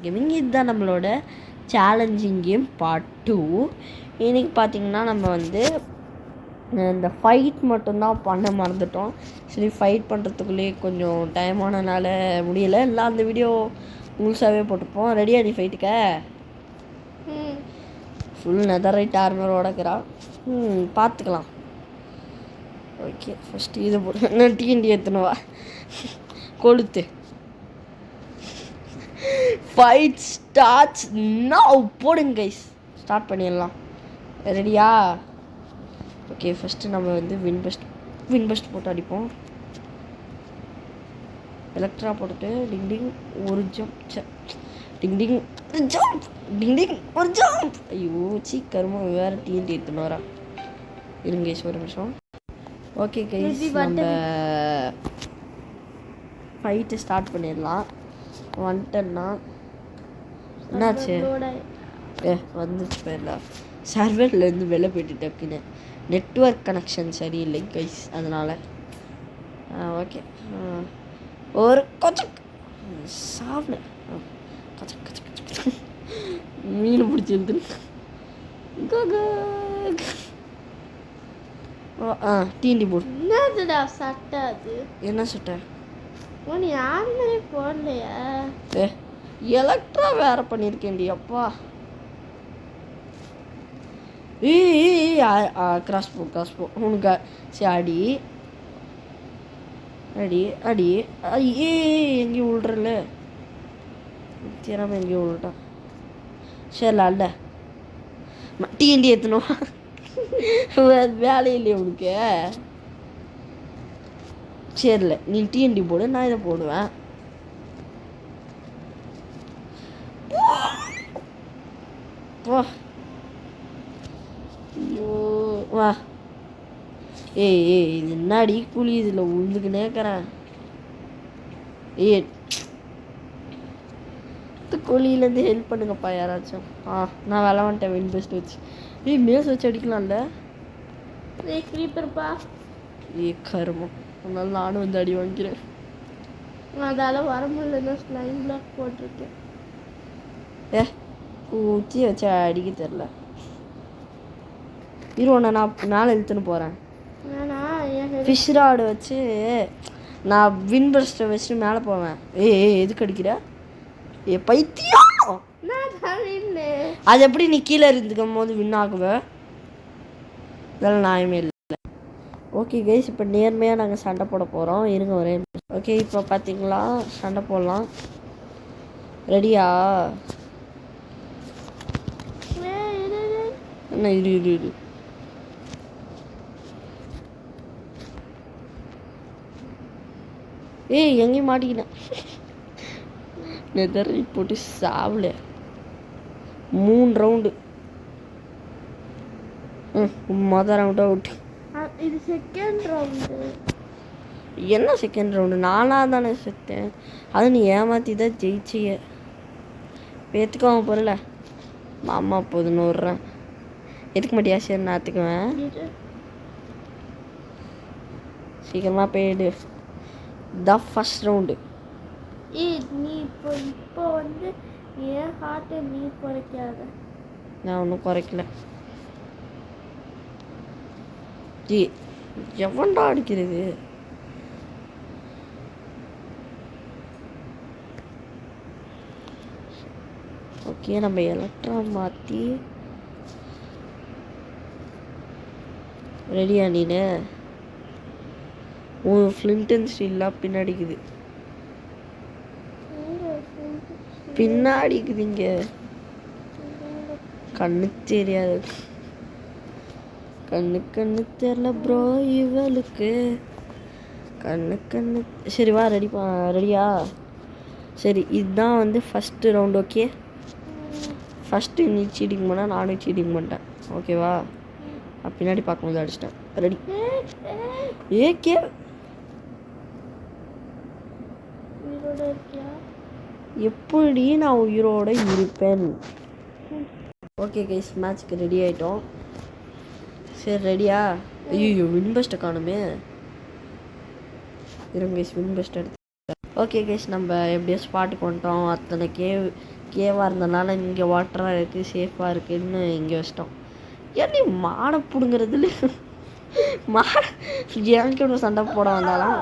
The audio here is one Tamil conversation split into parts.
கேமிங். இதுதான் நம்மளோட சேலஞ்சிங் கேம் பார்ட் 2. இன்றைக்கி பார்த்திங்கன்னா நம்ம வந்து இந்த ஃபைட் மட்டும்தான் பண்ண மறந்துட்டோம். சரி, ஃபைட் பண்ணுறதுக்குள்ளேயே கொஞ்சம் டைம் ஆனதுனால முடியலை. இல்லை அந்த வீடியோ முழுசாகவே போட்டுப்போம். ரெடியாக நீ ஃபைட்டுக்க? ஃபுல் நெதரைட் ஆர்மரோட இருக்கிறா. பார்த்துக்கலாம். ஓகே, ஃபஸ்ட்டு இதை போட்டு நான் டிஎன்டி ஏற்றணுவா கொளுத்து. Fight starts now. போடுங்க கைஸ், ஸ்டார்ட் பண்ணிடலாம். ரெடியா? ஓகே, ஃபஸ்ட்டு நம்ம வந்து வின் பெஸ்ட் போட்டு அடிப்போம். எலக்ட்ரா போட்டுட்டு டிங் டிங் ஒரு ஜம்ப், டிங் டிங் ஜம்ப், டிங் டிங் ஒரு ஜம்ப். ஐயோ சீக்கிரமா வேறு டிஎன்டி எடுத்துன்னு வரா. இருங்க கைஸ் ஒரு நிமிஷம். ஓகே கைஸ், நம்ம ஃபைட்டு ஸ்டார்ட் பண்ணிடலாம். வந்துட்டேன்னா என்னாச்சு? வந்துச்சு போயிடலாம். சர்வர்லேருந்து வெளில போயிட்டு டக்குன்னு நெட்வொர்க் கனெக்ஷன் சரியில்லை கைஸ், அதனால். ஓகே, ஒரு கொச்சக் சாப்பிடு. கொச்சக் கொச்சக் கொச்சக் மீன் பிடிச்சிருந்து டீண்டி போடு. என்னதுடா சட்டை அது? என்ன சட்டை? நீ யாருமே போடலையா? எலக்ட்ரா வேற பண்ணியிருக்கேன்டி அப்பா. கிராஸ் போ உனக்கு. சரி, அடி அடி அடி. எங்கேயும் விழுறல, திறமை எங்கேயும் விழுட்டான். சரில அல்ல டிஎன்டி ஏற்றணும். வேலை இல்லையா உனக்கு? சரில நீ டிஎன்டி போடு, நான் இதை போடுவேன். வா ஐயோ வா. ஏய் இது என்னடி குழி, இதில் உழுந்துக்குன்னே இருக்கிறேன். குழியிலேருந்து ஹெல்ப் பண்ணுங்கப்பா யாராச்சும். நான் வேலை வந்துட்டேன் வின் பெஸ்ட் வச்சு. மேஸ் வச்சு அடிக்கலாம்ல? கிரீப்பர்ப்பா. கருமம், அதனால நானும் வந்து அடி வாங்கிக்கிறேன். அதால் வர முடியல, ஸ்லைம் பிளாக் போட்டிருக்கேன். ஊற்றி வச்சு அடிக்க தெரில. இருவனை நான் மேலே இழுத்துன்னு போகிறேன். ஃபிஷ் ராடு வச்சு நான் வின் பெஸ்ட்டை வச்சு மேலே போவேன். எதுக்கு அடிக்கிற? பைத்தியம், அது எப்படி நீ கீழே இருந்துக்கும் போது வின் ஆகுவ? இதெல்லாம் நியாயமே இல்லை. ஓகே கைஸ், இப்போ நேர்மையாக நாங்கள் சண்டை போட போகிறோம். இருங்க ஒரே. ஓகே, இப்போ பார்த்தீங்களா சண்டை போடலாம். ரெடியா? என்ன இரு எங்கேயும் மாட்டிக்கிட்டேன். நெதறி போட்டு சாவல. 3 ரவுண்டு. மொதல் ரவுண்டு அவுட். இது செகண்ட் ரவுண்டு. என்ன செகண்ட் ரவுண்டு? நானாக தானே செத்தேன். அது நீ ஏமாற்றி தான் ஜெயிச்சிய. ஏற்றுக்காம போகிறல அம்மா போதுன்னு விட்றேன். எதுக்க மாட்டியா? சரி, நான் ஏற்றுக்குவேன். சீக்கிரமாக போயிடு. The first round. நீ இப்போ வந்து ஏன் ஹார்ட்டை நீ குறைக்காத. நான் ஒன்றும் குறைக்கல. எவன்டா அடிக்கிறது? ஓகே, நம்ம எலக்ட்ரா மாற்றி ரெடியா? நீனு ஃப்ளின்டன் ஸ்டீல்லாம் பின்னாடிக்குது, பின்னாடிக்குதுங்க. கண்ணுக்கு தெரியாது, கண்ணு தெரியல ப்ரோ இவளுக்கு. கண்ணு. சரி வா, ரெடியா? சரி, இதுதான் வந்து ஃபஸ்ட்டு ரவுண்ட். ஓகே, ஃபஸ்ட்டு நீ சீட்டிங் பண்ணால் நானும் சீட்டிங் பண்ணிட்டேன். ஓகேவா? பின்னாடி பார்க்கும்போது அடிச்சிட்டேன். ரெடி? ஏகே எப்படி நான் உயிரோடு இருப்பேன்? ஓகே கைஸ், மேட்ச்க்கு ரெடி ஆகிட்டோம். சரி, ரெடியா? ஐயோ வின் பெஸ்ட்டை காணுமே. இருங்க கைஸ், வின் பெஸ்ட் எடுத்து. ஓகே கைஸ், நம்ம எப்படியோ ஸ்பாட்டுக்கு வந்துட்டோம். அத்தனை கேவாக இருந்தனால இங்கே வாட்டராக இருக்குது, சேஃபாக இருக்குதுன்னு இங்கே வச்சிட்டோம். ஏன் நீ மாடை பிடுங்கிறதுல மாடை எனக்கு சண்டை போட வந்தாலும்.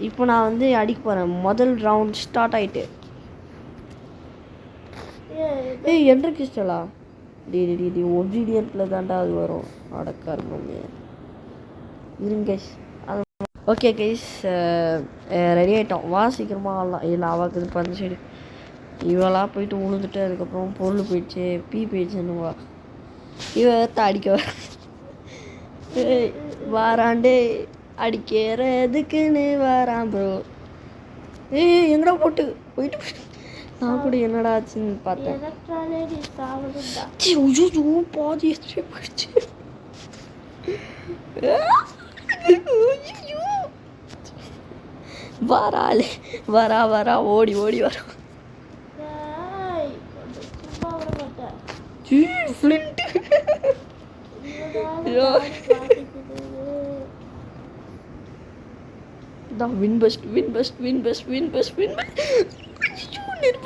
இப்போ நான் வந்து அடிக்க போகிறேன். முதல் ரவுண்ட் ஸ்டார்ட் ஆகிட்டு. ஏய் என்ற கிறிஸ்டலா டி ஒப்சிடியன்ட்டில் தாண்டா அது வரும். அடக்கார் பண்ணி இருங்க கைஸ். அது ஓகே கைஸ், ரெடி ஆகிட்டோம். வா சீக்கிரமாக ஆடலாம். இல்லை அவாக்குது இப்போ அந்த சைடு. இவெல்லாம் போயிட்டு உழுந்துட்டு அதுக்கப்புறம் பொருள் போயிடுச்சு, போயிடுச்சுன்னு வா. இவத்த அடிக்க வாராண்டே அடிக்கிறதுக்குன்னு வாரான் ப்ரோ. எங்கடா போட்டு போயிட்டு நான் கூட என்னடா ஆச்சுன்னு பார்த்தேன். பாதி போயிடுச்சு. வராளே வரா ஓடி வர.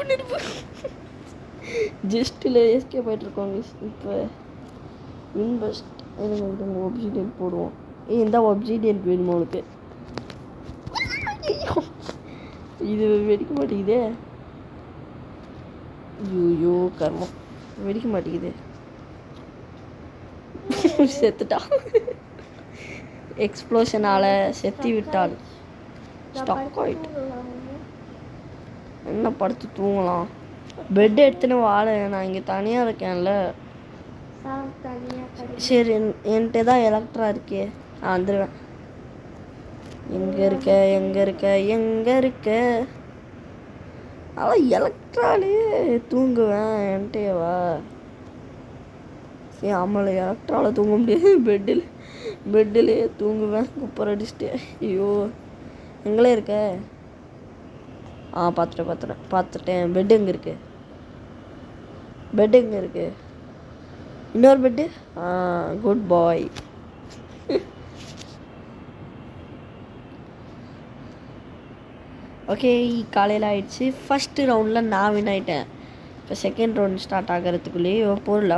நெருப்பு ஜஸ்ட்டில் எஸ்கே போயிட்டுருக்கோங்க. இப்போ வின் பஸ்ட் ஒப்சிடியன் போடுவோம். இந்த ஒப்சிடியன் வேணுமா உனக்கு? இது வெடிக்க மாட்டேங்குதே. ஐயோ கர்மம், வெடிக்க மாட்டேங்குது. செத்துட்டா. எக்ஸ்ப்ளோஷனால் செத்து விட்டாள். ஸ்டாக் ஆகிட்டு என்ன படுத்து தூங்கலாம். பெட் எடுத்துன்னு வாழ. நான் இங்கே தனியாக இருக்கேன்ல. சரி என்கிட்ட தான் எலக்ட்ரா இருக்கே, நான் வந்துடுவேன். எங்கே இருக்க அதான் எலக்ட்ராலே தூங்குவேன். என்கிட்டேவா? சரி ஆமாம், எலக்ட்ராவில் தூங்க முடியாது. பெட்டிலே தூங்குவேன் குப்பர் அடிச்சுட்டு. ஐயோ எங்களே இருக்க? பார்த்துட்டேன். பெட் எங்கே இருக்கு? இன்னொரு பெட்டு. குட் பாய். ஓகே காலையில் ஆயிடுச்சு. ஃபஸ்ட்டு ரவுண்டில் நான் வின் ஆகிட்டேன். இப்போ செகண்ட் ரவுண்ட் ஸ்டார்ட் ஆகிறதுக்குள்ளேயே பொருளை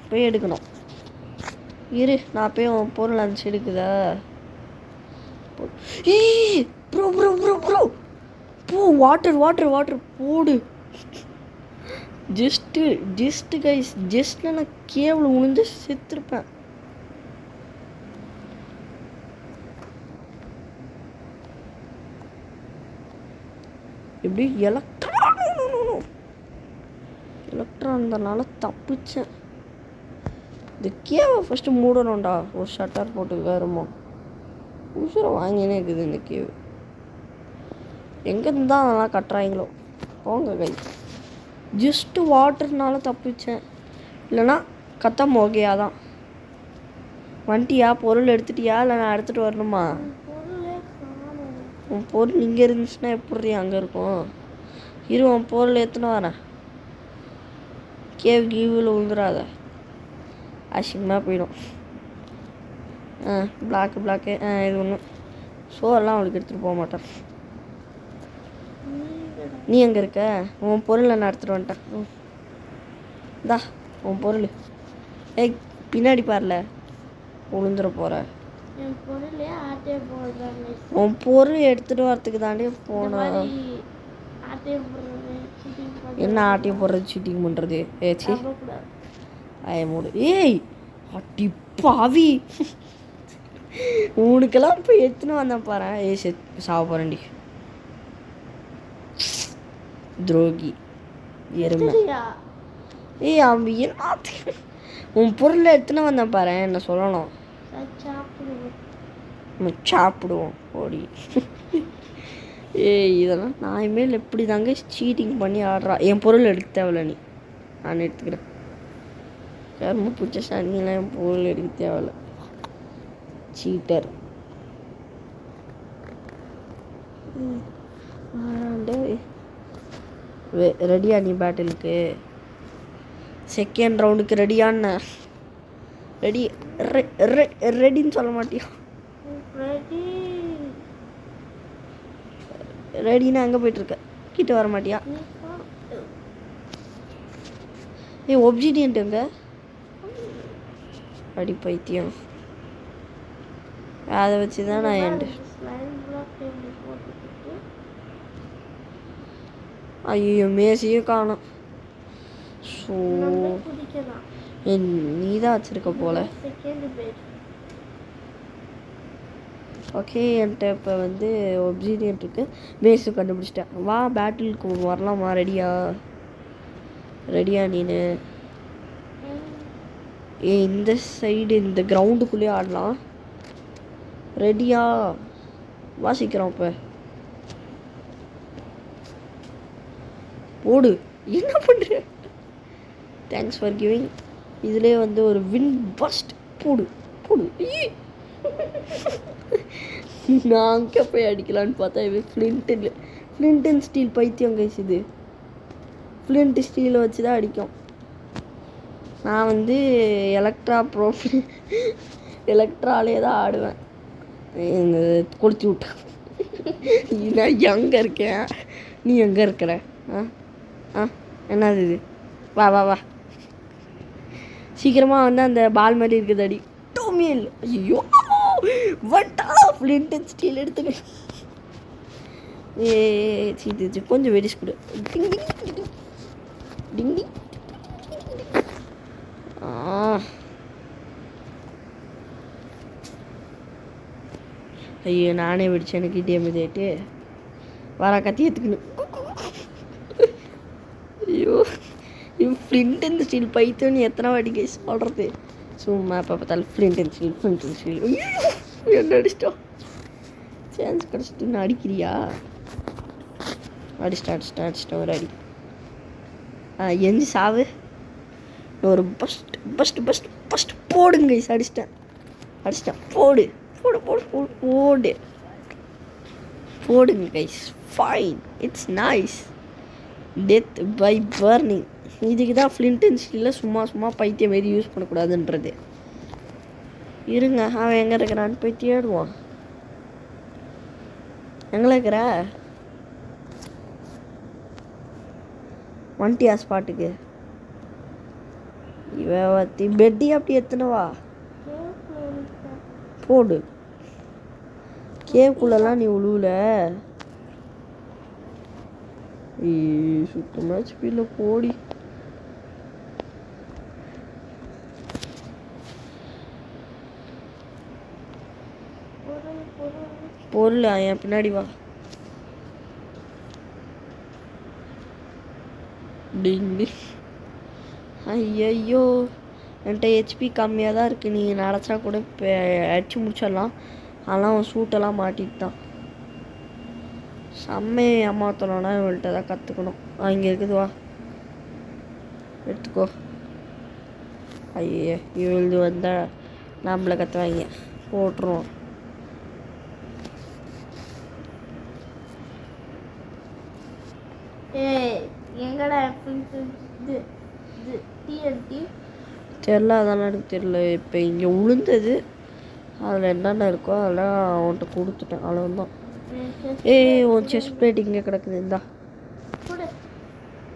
போய் எடுக்கணும். இரு நான் போய் பொருள் அந்த எடுக்குதா? ப்ரோ போ. வாட்டர் போடு. ஜஸ்ட்டு கைஸ், ஜஸ்ட்டில் நான் கேவலம் உளுந்து செத்துருப்பேன். எப்படி எலக்ட்ரான் இருந்தனால தப்பிச்சேன். இந்த கேவை ஃபஸ்ட்டு மூடணும்டா. ஒரு ஷட்டர் போட்டு வேறுமோ உசுரை வாங்கினே இருக்குது இந்த கேவு. எங்கேருந்து தான் அதெல்லாம் கட்டுறாங்களோ போங்க கை. ஜஸ்ட்டு வாட்டர்னால தப்பிச்சேன். இல்லைனா கத்தம் ஓகேயா தான். வந்துட்டியா? பொருள் எடுத்துட்டியா? இல்லை நான் எடுத்துகிட்டு வரணுமா? உன் பொருள் இங்கே இருந்துச்சுன்னா எப்படி அங்கே இருக்கும்? உன் பொருள் எடுத்துன்னு வரேன். கேவ் கீவில் விழுந்துடாத, அசிங்கமாக போயிடும். பிளாக்கு இது ஒன்று ஷோரெல்லாம் அவளுக்கு எடுத்துகிட்டு போக மாட்டேன். நீ எங்கே இருக்க? உன் பொருளை நான் எடுத்துகிட்டு வந்துட்டேன். இந்தா உன் பொருள். ஏய் பின்னாடி பாருல, விழுந்துட போகிற. உன் பொருள் எடுத்துகிட்டு வரத்துக்கு தாண்டி போனேன். என்ன ஆட்டையும் போடுறது, சீட்டிங் பண்ணுறது? ஏச்சி மூடு. ஏய் அட்டி பாவி, உனக்கெல்லாம் இப்போ எடுத்துன்னு வந்தேன் பாரு. சாவ போகிறேன்டி துரோகி எருமை. ஏய் அவன் என்ன உன் பொருளை எடுத்துன்னு வந்தேன் பாரு. என்ன சொல்லணும்? சாப்பிடுவோம் ஓடி. ஏய் இதெல்லாம் நான் இனிமேல் எப்படி தாங்க சீட்டிங் பண்ணி ஆடுறா. என் பொருள் எடுக்க தேவையில்ல, நீ நான் எடுத்துக்கிறேன். கரும்பு பூச்ச சனிலாம் என் பொருள் எடுக்க தேவையில்ல. சீட்டர். ரெடியா நீ பேட்டிலுக்கு? செகண்ட் ரவுண்டுக்கு ரெடியான்னு ரெடின்னு சொல்ல மாட்டியா? ரெடின்னா அங்கே போயிட்டுருக்க, கிட்ட வர மாட்டியா? ஒப்சிடியன்ட் எங்க அடி பைத்தியம். அதை வச்சு தான் நான் எண்டு. ஸ்லைம் பிளாக் டேபிள் போட்டுக்கிட்டு ஐயோ மேசியும் காணும். ஸோ நம்ம குதிக்கலாம். நீ தான் வச்சுருக்க போல. Second page. ஓகே என்கிட்ட இப்போ வந்து ஒப்சிடியன் இருக்கு. மேஸும் கண்டுபிடிச்சிட்டேன். வா பேட்டிலுக்கு வரலாமா? ரெடியா நீனு? இந்த சைடு இந்த கிரவுண்டுக்குள்ளேயே ஆடலாம். ரெடியா? வாசிக்கிறோம் இப்போ. ஓடு. என்ன பண்ணுற? Thanks for giving. இதுலேயே வந்து ஒரு வின் பஸ்ட். போடு போடு. நான் அங்கே போய் அடிக்கலான்னு பார்த்தா இது ஃப்ளிண்ட் அண்ட் ஸ்டீல் பைத்தியம் கைஸ். இது ஃப்ளிண்ட் ஸ்டீலை வச்சு தான் அடிக்கும். நான் வந்து எலக்ட்ராலே தான் ஆடுவேன். கொளுத்தி விட்டேன். நான் எங்கே இருக்கேன், நீ எங்கே இருக்கிற? என்னது இது? வா வா வா சீக்கிரமாக வந்து அந்த பால் மாதிரி இருக்குது அடி. டோமியல். ஐயோ வட்டா ஃப்ளிண்ட் அண்ட் ஸ்டீல் எடுத்துக்க. சீட்டு கொஞ்சம் வெடிச்சு கொடு. டிங் டிங் டிங் டிங். ஐயோ நானே வெடிச்சேன். எனக்கு டேமேஜ் ஆகிட்டு வர கத்தி எடுத்துக்கணும். ஐயோ ஃப்ளிண்ட் அண்ட் ஸ்டீல் பைத்தோன்னு எத்தனை வாட்டி கேஸ் சொல்கிறது. சும்மா இப்போ பார்த்தாலும் ஃப்ளிண்ட் அண்ட் ஸ்டீல். என்ன அடிச்சிட்டோம்? சான்ஸ் கிடச்சிட்டு இன்னும் அடிக்கிறியா? அடிச்சிட்டேன் ஒரு அடி. எஞ்சி சாவு. ஒரு பஸ்ட் போடுங்க கைஸ். அடிச்சிட்டேன். போடுங்க guys. Fine, it's nice. Death by burning. இதுக்கு தான் ஃப்ளிண்ட் அண்ட் ஸ்டீலில் சும்மா பைத்தியம் மாரி யூஸ் பண்ணக்கூடாதுன்றது. இருங்க, அவன் எங்கே இருக்கிறான்னு போய் தேடுவான். எங்கே இருக்கிற? வண்டியா ஸ்பாட்டுக்கு? இவத்தி பெட்டி அப்படி எத்தனவா? போடு. கேவுக்குள்ளெல்லாம் நீ உழுவுல. சுத்தமாக ஸ்பீடில் போடி. பொருள் என் பின்னாடி வா. ஐயோ என்கிட்ட ஹெச்பி கம்மியாக தான் இருக்குது. நீ நினச்சா கூட இப்போ அடிச்சு முடிச்சிடலாம். ஆனால் அவன் சூட்டெல்லாம் மாட்டிட்டான். செம்மையை ஏமாத்தணும்னா இவள்கிட்ட தான் கற்றுக்கணும். இங்கே இருக்குது, வா எடுத்துக்கோ. ஐயே இவள்து வந்தால் நம்மளை கற்றுவாங்க. போட்டுருவோம். எங்கடா டிஎன்டி தெரில. அதெல்லாம் எனக்கு தெரில. இப்போ இங்கே உளுந்தது அதில் என்னென்ன இருக்கோ அதெல்லாம் அவன்கிட்ட கொடுத்துட்டேன். அவ்வளோதான். உன் செஸ்ட் பிளேட் இங்கே கிடக்குது. இந்தா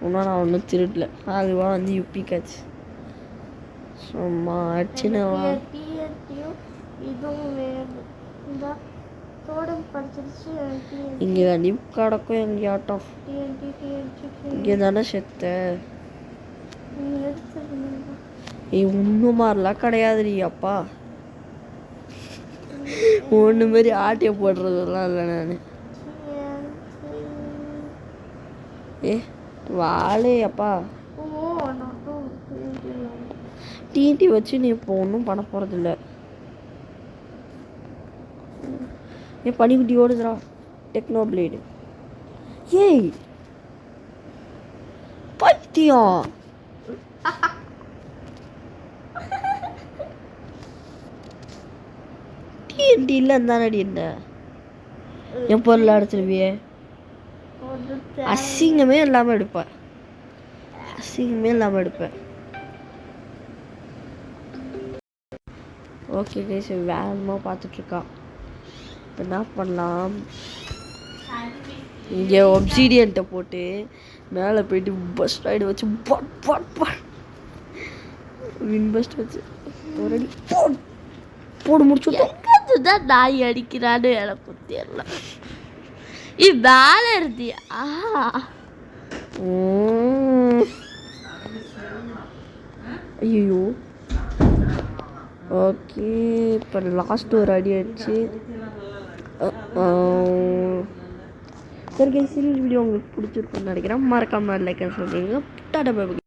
ஒன்றும் நான் ஒன்றும் திருடல. அதுவா வந்து யுப்பி காச்சு சும்மா அடிச்சுனவா. இங்கே தாண்டி கிடக்கும் எங்கேயாட்டம். இங்கே தானே செத்த. இன்னும் மாதிரிலாம் கிடையாதுடி அப்பா. ஒன்று மாரி ஆட்டிய போடுறதெல்லாம் இல்லை நான். வாழே அப்பா. டிடி வச்சு நீ இப்போ ஒன்றும் பண்ண போகிறதில்ல. ஏன் பனிக்குட்டி ஓடுதுடா. Techno blade. ஏய் பைத்தியம். டிஎன்டி இல்லை இருந்தானடி என்ன என் பொருள் அடைச்சிருவியே. அசிங்கமே இல்லாமல் எடுப்பேன். ஓகே கைஸ், வேகமாக பார்த்துட்ருக்கான். இப்போ என்ன பண்ணலாம்? இங்கே ஒப்சிடியன்ட்டை போட்டு மேலே போயிட்டு பஸ் ரைடு வச்சு வின் பஸ்ட் வச்சு ஒரு அடி போடு முடிச்சுட்டோம். தான் நாய் அடிக்கிறான்னு எனக்கு தெரியல. மேலே இருந்தியா? ஐயோ ஓகே இப்போ லாஸ்ட் ஒரு அடி அடிச்சு சரி கைஸ், இந்த வீடியோ உங்களுக்கு பிடிச்சிருக்குன்னு நினைக்கிறேன். மறக்காம லைக் சொல்கிறீங்க. டாடா பாய்.